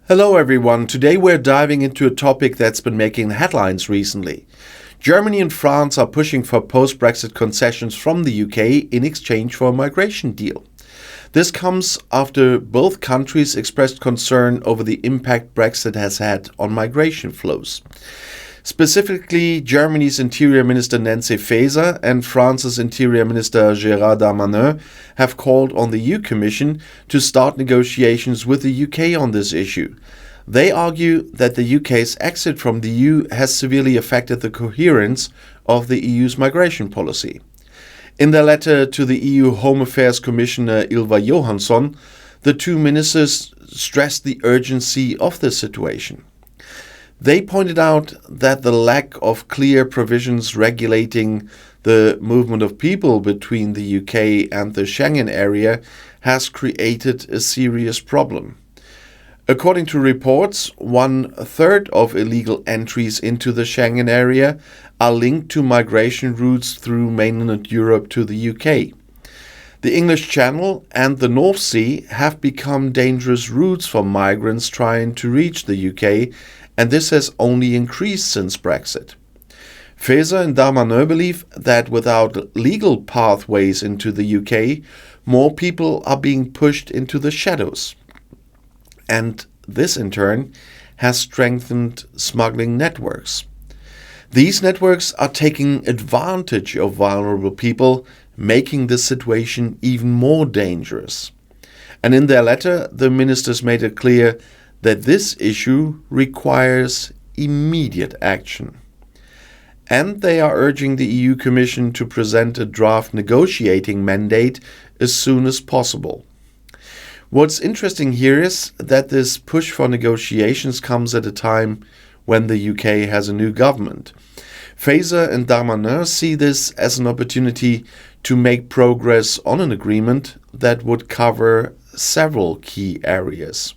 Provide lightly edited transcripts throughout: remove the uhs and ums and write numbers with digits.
Hello everyone, today we're diving into a topic that's been making headlines recently. Germany and France are pushing for post-Brexit concessions from the UK in exchange for a migration deal. This comes after both countries expressed concern over the impact Brexit has had on migration flows. Specifically, Germany's Interior Minister Nancy Faeser and France's Interior Minister Gérald Darmanin have called on the EU Commission to start negotiations with the UK on this issue. They argue that the UK's exit from the EU has severely affected the coherence of the EU's migration policy. In their letter to the EU Home Affairs Commissioner Ylva Johansson, the two ministers stressed the urgency of the situation. They pointed out that the lack of clear provisions regulating the movement of people between the UK and the Schengen area has created a serious problem. According to reports, 1/3 of illegal entries into the Schengen area are linked to migration routes through mainland Europe to the UK. The English Channel and the North Sea have become dangerous routes for migrants trying to reach the UK, and this has only increased since Brexit. Faeser and Darmanin believe that without legal pathways into the UK, more people are being pushed into the shadows. And this in turn has strengthened smuggling networks. These networks are taking advantage of vulnerable people, making the situation even more dangerous. And in their letter, the ministers made it clear that this issue requires immediate action. And they are urging the EU Commission to present a draft negotiating mandate as soon as possible. What's interesting here is that this push for negotiations comes at a time when the UK has a new government. Faeser and Darmanin see this as an opportunity to make progress on an agreement that would cover several key areas.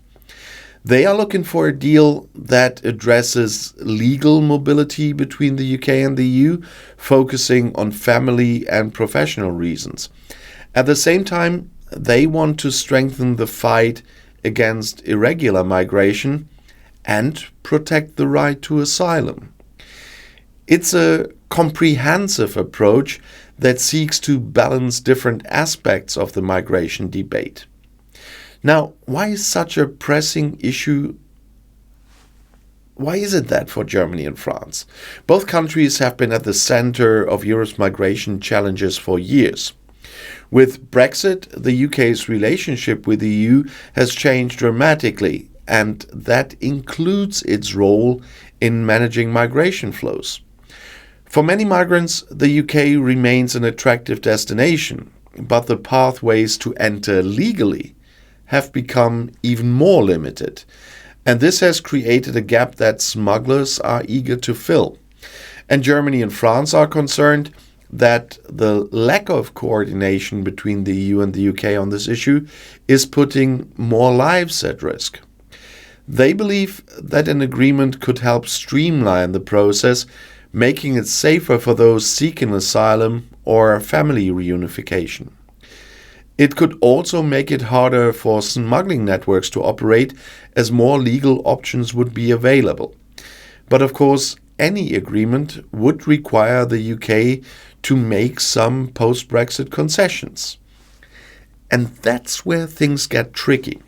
They are looking for a deal that addresses legal mobility between the UK and the EU, focusing on family and professional reasons. At the same time, they want to strengthen the fight against irregular migration and protect the right to asylum. It's a comprehensive approach that seeks to balance different aspects of the migration debate. Now, why is such a pressing issue? Why is it that for Germany and France? Both countries have been at the center of Europe's migration challenges for years. With Brexit, the UK's relationship with the EU has changed dramatically, and that includes its role in managing migration flows. For many migrants, the UK remains an attractive destination, but the pathways to enter legally have become even more limited, and this has created a gap that smugglers are eager to fill. And Germany and France are concerned that the lack of coordination between the EU and the UK on this issue is putting more lives at risk. They believe that an agreement could help streamline the process, making it safer for those seeking asylum or family reunification. It could also make it harder for smuggling networks to operate, as more legal options would be available. But of course, any agreement would require the UK to make some post-Brexit concessions. And that's where things get tricky.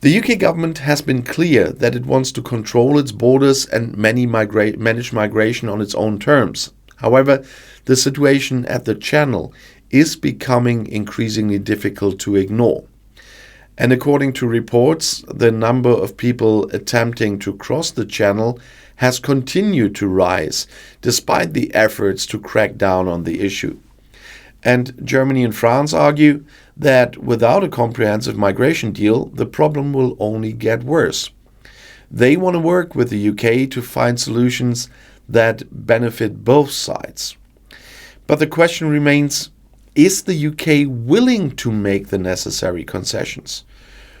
The UK government has been clear that it wants to control its borders and manage migration on its own terms. However, the situation at the Channel is becoming increasingly difficult to ignore. And according to reports, the number of people attempting to cross the Channel has continued to rise, despite the efforts to crack down on the issue. And Germany and France argue that without a comprehensive migration deal, the problem will only get worse. They want to work with the UK to find solutions that benefit both sides. But the question remains, is the UK willing to make the necessary concessions?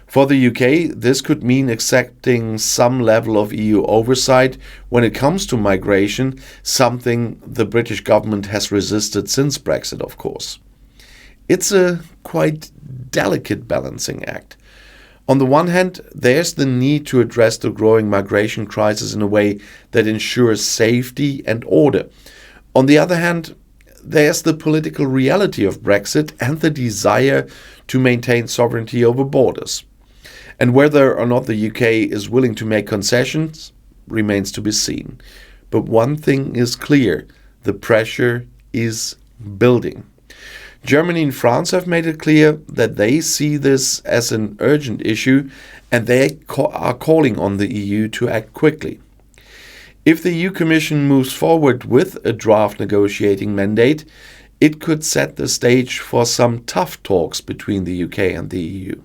For the UK, this could mean accepting some level of EU oversight when it comes to migration, something the British government has resisted since Brexit, of course. It's a quite delicate balancing act. On the one hand, there's the need to address the growing migration crisis in a way that ensures safety and order. On the other hand, there's the political reality of Brexit and the desire to maintain sovereignty over borders. And whether or not the UK is willing to make concessions remains to be seen. But one thing is clear, the pressure is building. Germany and France have made it clear that they see this as an urgent issue and they are calling on the EU to act quickly. If the EU Commission moves forward with a draft negotiating mandate, it could set the stage for some tough talks between the UK and the EU.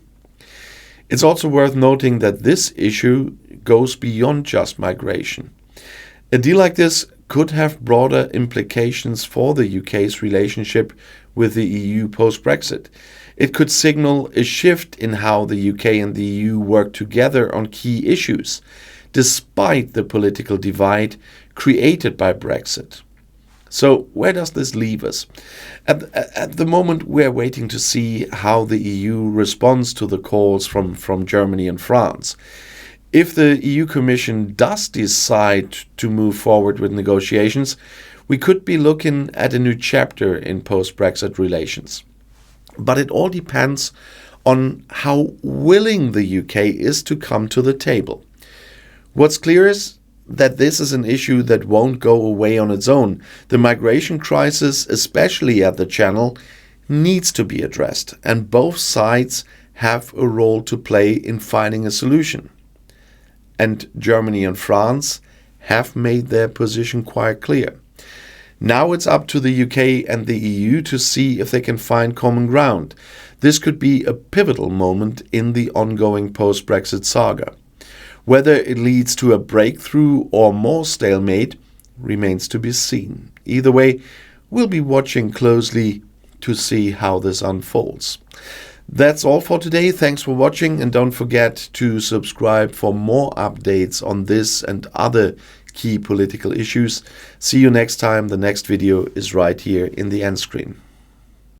It's also worth noting that this issue goes beyond just migration. A deal like this could have broader implications for the UK's relationship with the EU post-Brexit. It could signal a shift in how the UK and the EU work together on key issues, despite the political divide created by Brexit. So where does this leave us? At the moment, we're waiting to see how the EU responds to the calls from Germany and France. If the EU Commission does decide to move forward with negotiations, we could be looking at a new chapter in post-Brexit relations. But it all depends on how willing the UK is to come to the table. What's clear is that this is an issue that won't go away on its own. The migration crisis, especially at the Channel, needs to be addressed, and both sides have a role to play in finding a solution. And Germany and France have made their position quite clear. Now it's up to the UK and the EU to see if they can find common ground. This could be a pivotal moment in the ongoing post-Brexit saga. Whether it leads to a breakthrough or more stalemate remains to be seen. Either way, we'll be watching closely to see how this unfolds. That's all for today. Thanks for watching, and don't forget to subscribe for more updates on this and other key political issues. See you next time. The next video is right here in the end screen.